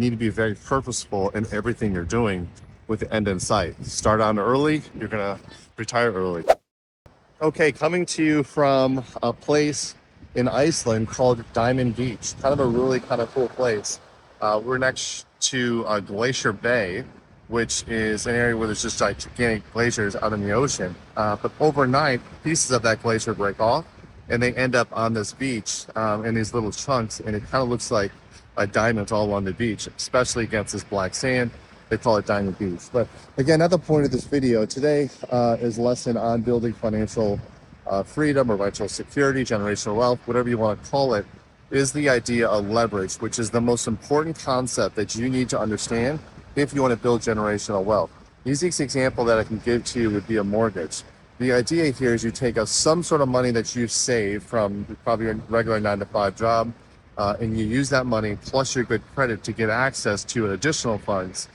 need to be very purposeful in everything you're doing with the end in sight. Start out early, you're gonna retire early. Okay, coming to you from a place in Iceland called Diamond Beach. Kind of a really kind of cool place. We're next to Glacier Bay, which is an area where there's just gigantic glaciers out in the ocean. But overnight, pieces of that glacier break off and they end up on this beach in these little chunks, and it kind of looks like diamonds all along the beach, especially against this black sand. They call it Diamond Beach. But again, not the point of this video. Today is a lesson on building financial freedom or financial security, generational wealth, whatever you want to call it, is the idea of leverage, which is the most important concept that you need to understand if you want to build generational wealth. The easiest example that I can give to you would be a mortgage. The idea here is you take some sort of money that you've saved from probably your regular 9-to-5 job, and you use that money plus your good credit to get access to additional funds.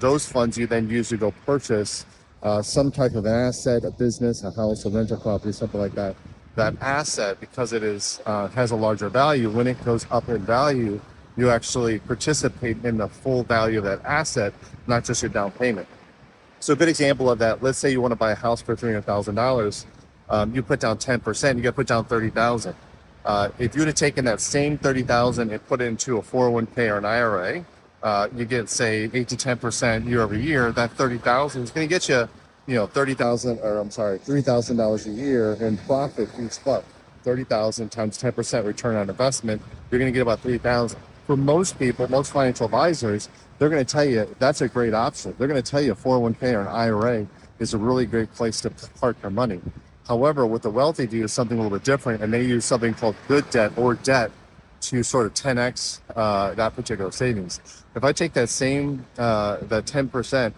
Those funds you then use to go purchase some type of an asset, a business, a house, a rental property, something like that. That asset, because it has a larger value, when it goes up in value, you actually participate in the full value of that asset, not just your down payment. So a good example of that, let's say you want to buy a house for $300,000. You put down 10%, you got to put down $30,000. If you would have taken that same $30,000 and put it into a 401k or an IRA, you get say 8 to 10% year over year. That $30,000 is going to get you, $3,000 a year in profit each month. 30,000 times 10% return on investment, you're going to get about $3,000. For most people, most financial advisors, they're going to tell you that's a great option. They're going to tell you a 401k or an IRA is a really great place to park their money. However, what the wealthy do is something a little bit different, and they use something called good debt or debt to sort of 10x that particular savings. If I take that same, that 10%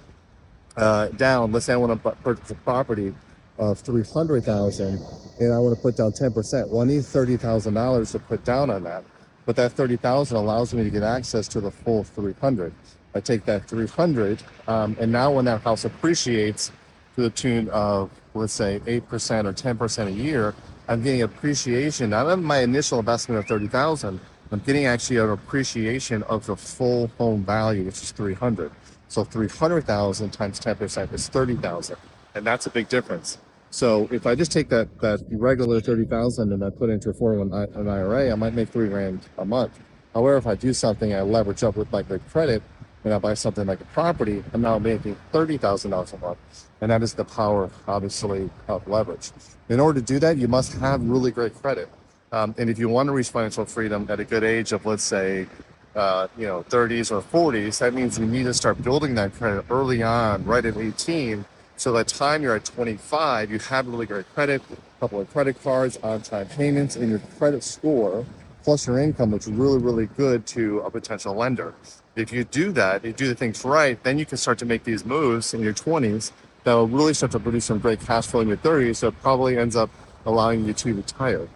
down, let's say I want to purchase a property of $300,000 and I want to put down 10%. Well, I need $30,000 to put down on that, but that $30,000 allows me to get access to the full $300,000. I take that $300,000, and now when that house appreciates to the tune of, let's say, 8% or 10% a year, I'm getting appreciation, not of my initial investment of $30,000, I'm getting actually an appreciation of the full home value, which is $300,000. So $300,000 times 10% is $30,000, and that's a big difference. So if I just take that regular $30,000 and I put it into a 401 an IRA, I might make $3,000 a month. However, if I do something, I leverage up with my good credit, and I buy something like a property, I'm now making $30,000 a month. And that is the power, obviously, of leverage. In order to do that, you must have really great credit. And if you want to reach financial freedom at a good age of, let's say, 30s or 40s, that means you need to start building that credit early on, right at 18. So by the time you're at 25, you have really great credit, a couple of credit cards, on-time payments, and your credit score, plus your income looks really, really good to a potential lender. If you do that, you do the things right, then you can start to make these moves in your 20s that will really start to produce some great cash flow in your 30s, so it probably ends up allowing you to retire.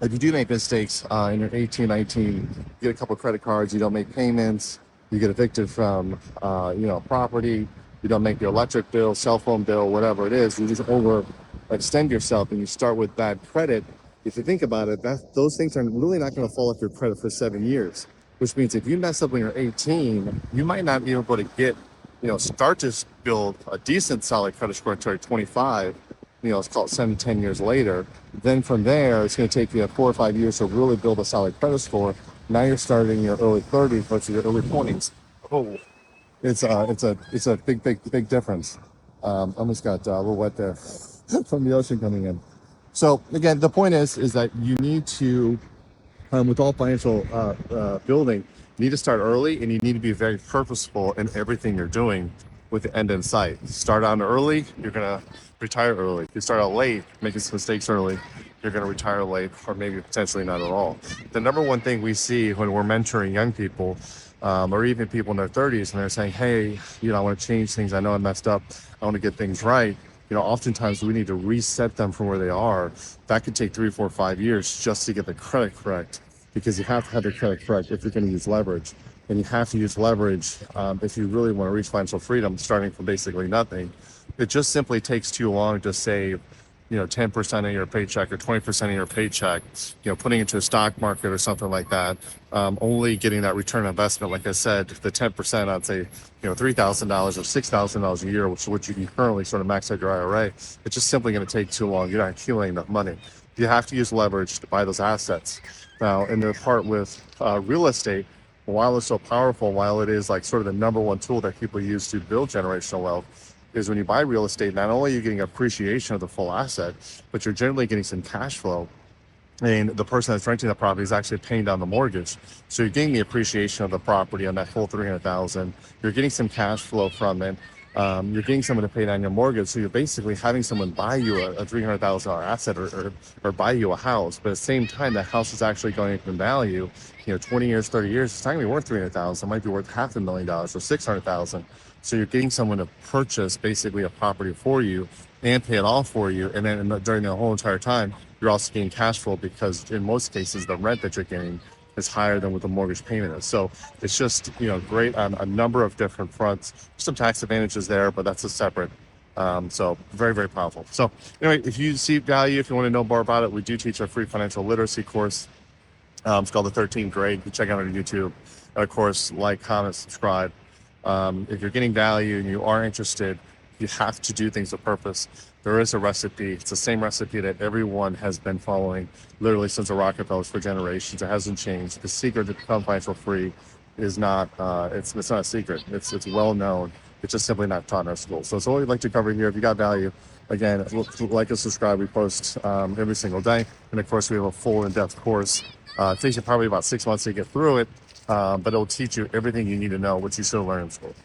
If you do make mistakes in your 18, 19, you get a couple of credit cards, you don't make payments, you get evicted from property, you don't make your electric bill, cell phone bill, whatever it is, you just overextend yourself and you start with bad credit. If you think about it, those things are really not going to fall off your credit for 7 years, which means if you mess up when you're 18, you might not be able to get, start to build a decent solid credit score until you're 25. It's called 7 to 10 years later. Then from there, it's going to take you 4 or 5 years to really build a solid credit score. Now you're starting in your early 30s versus your early 20s. Oh, it's a big difference. Almost got a little wet there from the ocean coming in. So again, the point is that you need to, with all financial building, you need to start early, and you need to be very purposeful in everything you're doing with the end in sight. Start out early, you're gonna retire early. If you start out late, making some mistakes early, you're gonna retire late, or maybe potentially not at all. The number one thing we see when we're mentoring young people, or even people in their 30s, and they're saying, hey, I want to change things. I know I messed up. I want to get things right. Oftentimes we need to reset them from where they are. That could take 3, 4, 5 years just to get the credit correct, because you have to have the credit correct if you're going to use leverage. And you have to use leverage if you really want to reach financial freedom, starting from basically nothing. It just simply takes too long to save 10% of your paycheck or 20% of your paycheck, putting into a stock market or something like that, only getting that return on investment. Like I said, the 10%, I'd say, $3,000 or $6,000 a year, which is what you can currently sort of max out your IRA. It's just simply going to take too long. You're not accumulating enough money. You have to use leverage to buy those assets. Now, in the part with real estate, while it's so powerful, while it is like sort of the number one tool that people use to build generational wealth, is when you buy real estate, not only are you getting appreciation of the full asset, but you're generally getting some cash flow. And the person that's renting the property is actually paying down the mortgage. So you're getting the appreciation of the property on that full $300,000. You're getting some cash flow from it. You're getting someone to pay down your mortgage. So you're basically having someone buy you a $300,000 asset or buy you a house. But at the same time, that house is actually going up in value. 20 years, 30 years, it's not going to be worth $300,000. It might be worth $500,000 or $600,000. So you're getting someone to purchase basically a property for you and pay it off for you. And then during the whole entire time, you're also getting cash flow because in most cases, the rent that you're getting is higher than what the mortgage payment is. So it's just, great on a number of different fronts. There's some tax advantages there, but that's a separate. So very, very powerful. So anyway, if you see value, if you want to know more about it, we do teach our free financial literacy course. It's called the 13th grade. You can check out on YouTube. And of course, like, comment, subscribe. If you're getting value and you are interested, you have to do things with purpose. There is a recipe. It's the same recipe that everyone has been following literally since the Rockefellers for generations. It hasn't changed. The secret to become financial free is not, it's not a secret. It's well known. It's just simply not taught in our schools. So it's what we'd like to cover here. If you got value, again, like and subscribe. We post every single day. And of course, we have a full in-depth course. It takes you probably about 6 months to get through it, but it'll teach you everything you need to know, what you should have learned in school.